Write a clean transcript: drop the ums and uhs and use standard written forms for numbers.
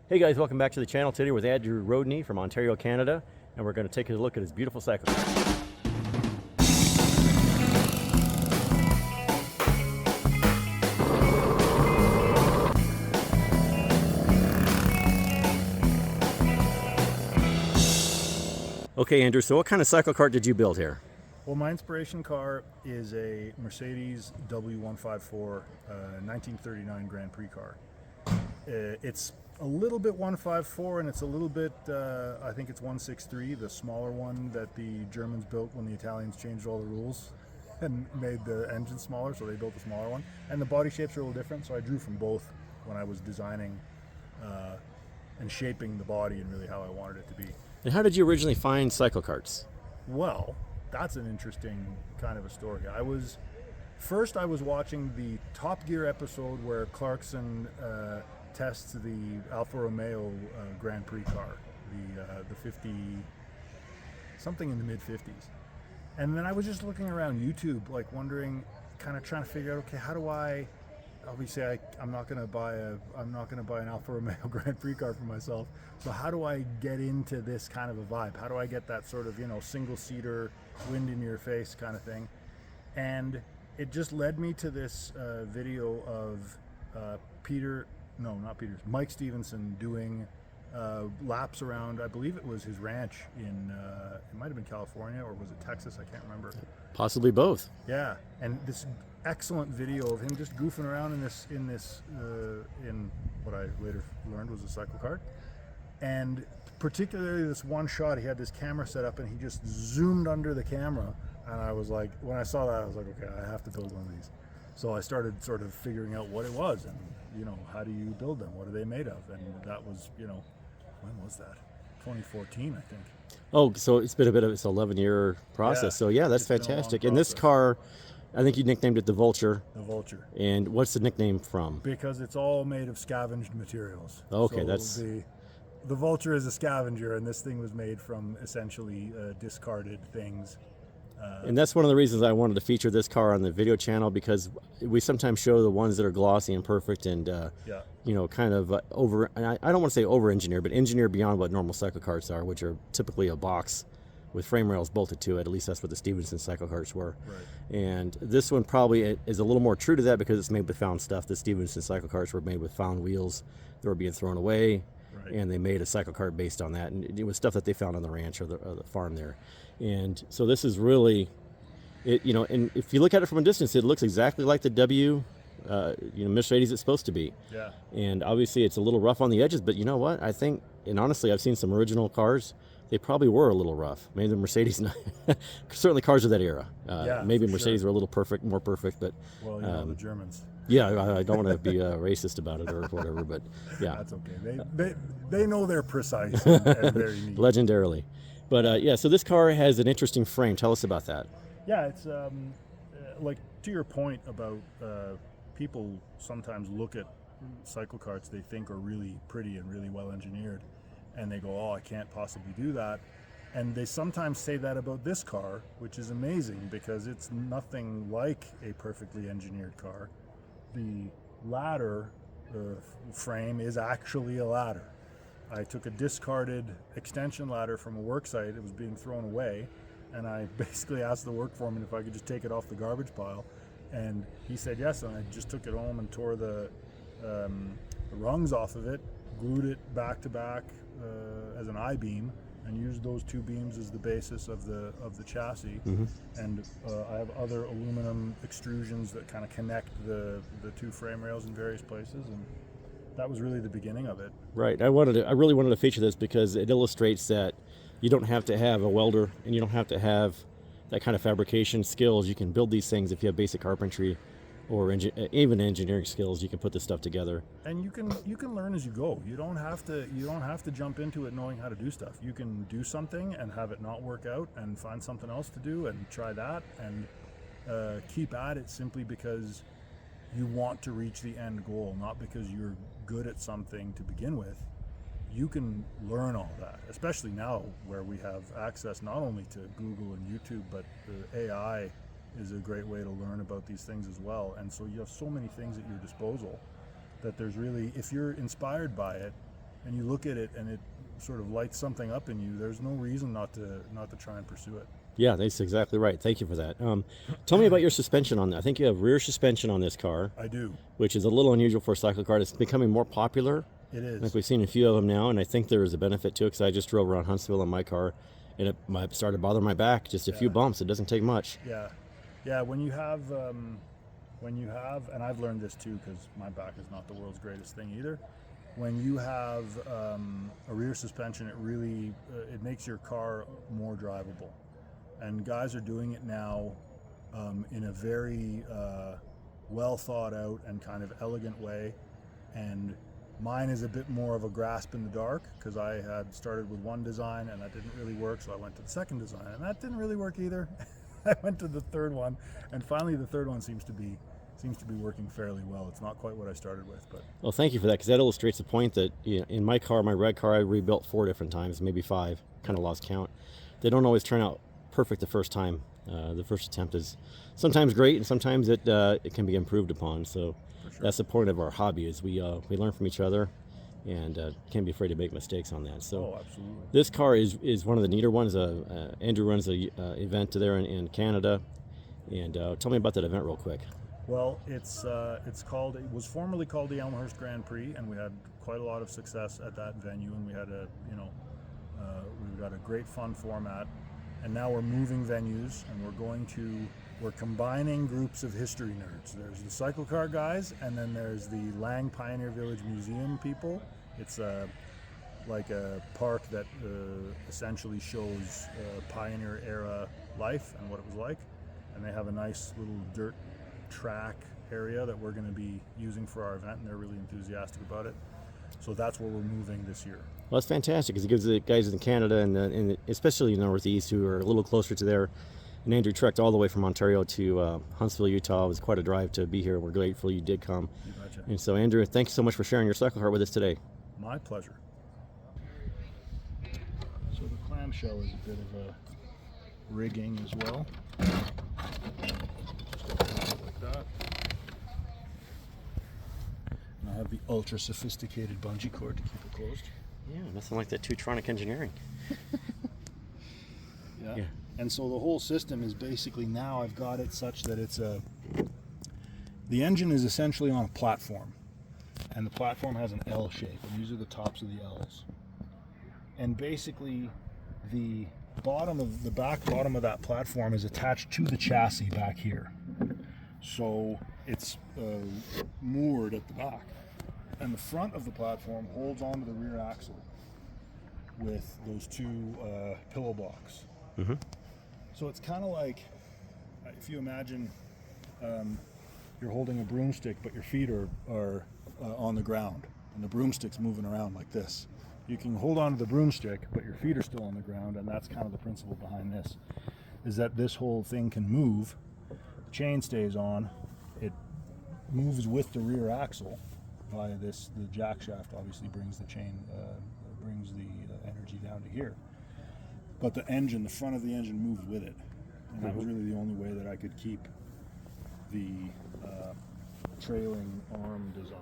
Hey guys, welcome back to the channel. Today with Andrew Roudny from Ontario, Canada, and we're going to take a look at his beautiful CycleKart. Okay, Andrew, so what kind of CycleKart did you build here? Well, my inspiration car is a Mercedes W154 1939 Grand Prix car. It's a little bit 154 and it's a little bit, I think it's 163, the smaller one that the Germans built when the Italians changed all the rules and made the engine smaller, so they built a smaller one. And the body shapes are a little different, so I drew from both when I was designing and shaping the body and really how I wanted it to be. And how did you originally find CycleKarts? Well, that's an interesting kind of a story. I was watching the Top Gear episode where Clarkson tests the Alfa Romeo Grand Prix car, the 50 something in the mid 50s, and then I was just looking around YouTube, like wondering, kind of trying to figure out, okay, how do I? Obviously, I'm not going to buy an Alfa Romeo Grand Prix car for myself. So how do I get into this kind of a vibe? How do I get that sort of, single seater, wind in your face kind of thing? And it just led me to this video of Mike Stevenson doing laps around, I believe it was his ranch in, it might have been California, or was it Texas? I can't remember. Possibly both. Yeah, and this excellent video of him just goofing around in what I later learned was a CycleKart, and particularly this one shot, he had this camera set up and he just zoomed under the camera, and I was like, when I saw that, I was like, okay, I have to build one of these. So I started sort of figuring out what it was, and how do you build them? What are they made of? And that was, when was that? 2014, I think. Oh, so it's been it's an 11-year process. Yeah, so yeah, that's fantastic. And this car, I think you nicknamed it the Vulture. The Vulture. And what's the nickname from? Because it's all made of scavenged materials. Okay, so that's... The Vulture is a scavenger, and this thing was made from essentially discarded things. And that's one of the reasons I wanted to feature this car on the video channel, because we sometimes show the ones that are glossy and perfect and, kind of over, and I don't want to say over-engineered, but engineered beyond what normal CycleKarts are, which are typically a box with frame rails bolted to it. At least that's what the Stevenson CycleKarts were. Right. And this one probably is a little more true to that because it's made with found stuff. The Stevenson CycleKarts were made with found wheels that were being thrown away. Right. And they made a CycleKart based on that, and it was stuff that they found on the ranch or the farm there. And so this is really, and if you look at it from a distance, it looks exactly like the Mercedes it's supposed to be. Yeah. And obviously it's a little rough on the edges, but you know what? I think, and honestly, I've seen some original cars. They probably were a little rough. Maybe the Mercedes, certainly cars of that era. Maybe Mercedes were a little more perfect, but well, the Germans. Yeah, I don't want to be racist about it or whatever, but yeah, that's okay. They know they're precise and very neat. Legendarily, but so this car has an interesting frame. Tell us about that. Yeah, it's like to your point about people sometimes look at CycleKarts they think are really pretty and really well engineered, and they go, oh, I can't possibly do that. And they sometimes say that about this car, which is amazing because it's nothing like a perfectly engineered car. The ladder frame is actually a ladder. I took a discarded extension ladder from a work site. It was being thrown away, and I basically asked the work foreman if I could just take it off the garbage pile, and he said yes, and I just took it home and tore the rungs off of it, glued it back to back as an I-beam, and used those two beams as the basis of the chassis. Mm-hmm. And I have other aluminum extrusions that kind of connect the two frame rails in various places, and that was really the beginning of it. Right. I really wanted to feature this because it illustrates that you don't have to have a welder and you don't have to have that kind of fabrication skills. You can build these things if you have basic carpentry or even engineering skills. You can put this stuff together, and you can learn as you go. You don't have to jump into it knowing how to do stuff. You can do something and have it not work out and find something else to do and try that and keep at it simply because you want to reach the end goal, not because you're good at something to begin with. You can learn all that, especially now where we have access not only to Google and YouTube, but the AI is a great way to learn about these things as well. And so you have so many things at your disposal that there's really, if you're inspired by it, and you look at it and it sort of lights something up in you, there's no reason not to try and pursue it. Yeah, that's exactly right. Thank you for that. Tell me about your suspension on that. I think you have rear suspension on this car. I do. Which is a little unusual for a CycleKart. It's becoming more popular. It is. I think we've seen a few of them now, and I think there is a benefit to it because I just drove around Huntsville in my car, and it started bothering my back. Just a few bumps. It doesn't take much. Yeah. When you have, and I've learned this too because my back is not the world's greatest thing either. When you have a rear suspension, it really it makes your car more drivable, and guys are doing it now in a very well thought out and kind of elegant way. And mine is a bit more of a grasp in the dark because I had started with one design and that didn't really work, so I went to the second design and that didn't really work either. I went to the third one, and finally the third one seems to be working fairly well. It's not quite what I started with, but Well, thank you for that because that illustrates the point that in my car, my red car, I rebuilt 4 different times, maybe 5. Kind of lost count. They don't always turn out perfect the first time. The first attempt is sometimes great, and sometimes it can be improved upon. So that's the point of our hobby is we learn from each other, and can't be afraid to make mistakes on that. So absolutely. This car is one of the neater ones. Andrew runs a event there in Canada, and tell me about that event real quick. Well, it was formerly called the Elmhurst Grand Prix, and we had quite a lot of success at that venue, and we had we've got a great fun format. And now we're moving venues, and we're combining groups of history nerds. There's the CycleKart guys, and then there's the Lang Pioneer Village Museum people. It's like a park that essentially shows Pioneer era life and what it was like. And they have a nice little dirt track area that we're going to be using for our event, and they're really enthusiastic about it. So that's where we're moving this year. Well, that's fantastic because it gives the guys in Canada and especially in the Northeast who are a little closer to there. And Andrew trekked all the way from Ontario to Huntsville, Utah. It was quite a drive to be here. We're grateful you did come. You betcha. And so, Andrew, thanks so much for sharing your CycleKart with us today. My pleasure. So the clamshell is a bit of a rigging as well. Just like that. And I have the ultra sophisticated bungee cord to keep it closed. Yeah, nothing like that Teutronic engineering. Yeah. And so the whole system is basically, now I've got it such that the engine is essentially on a platform, and the platform has an L shape, and these are the tops of the L's. And basically the back bottom of that platform is attached to the chassis back here. So it's moored at the back. And the front of the platform holds onto the rear axle with those 2 pillow blocks. Mm-hmm. So it's kind of like if you imagine you're holding a broomstick, but your feet are on the ground, and the broomstick's moving around like this. You can hold on to the broomstick, but your feet are still on the ground, and that's kind of the principle behind this, is that this whole thing can move. The chain stays on. It moves with the rear axle via this. The jack shaft obviously brings the chain, brings the energy down to here. But the front of the engine moves with it. And that was really the only way that I could keep the trailing arm design.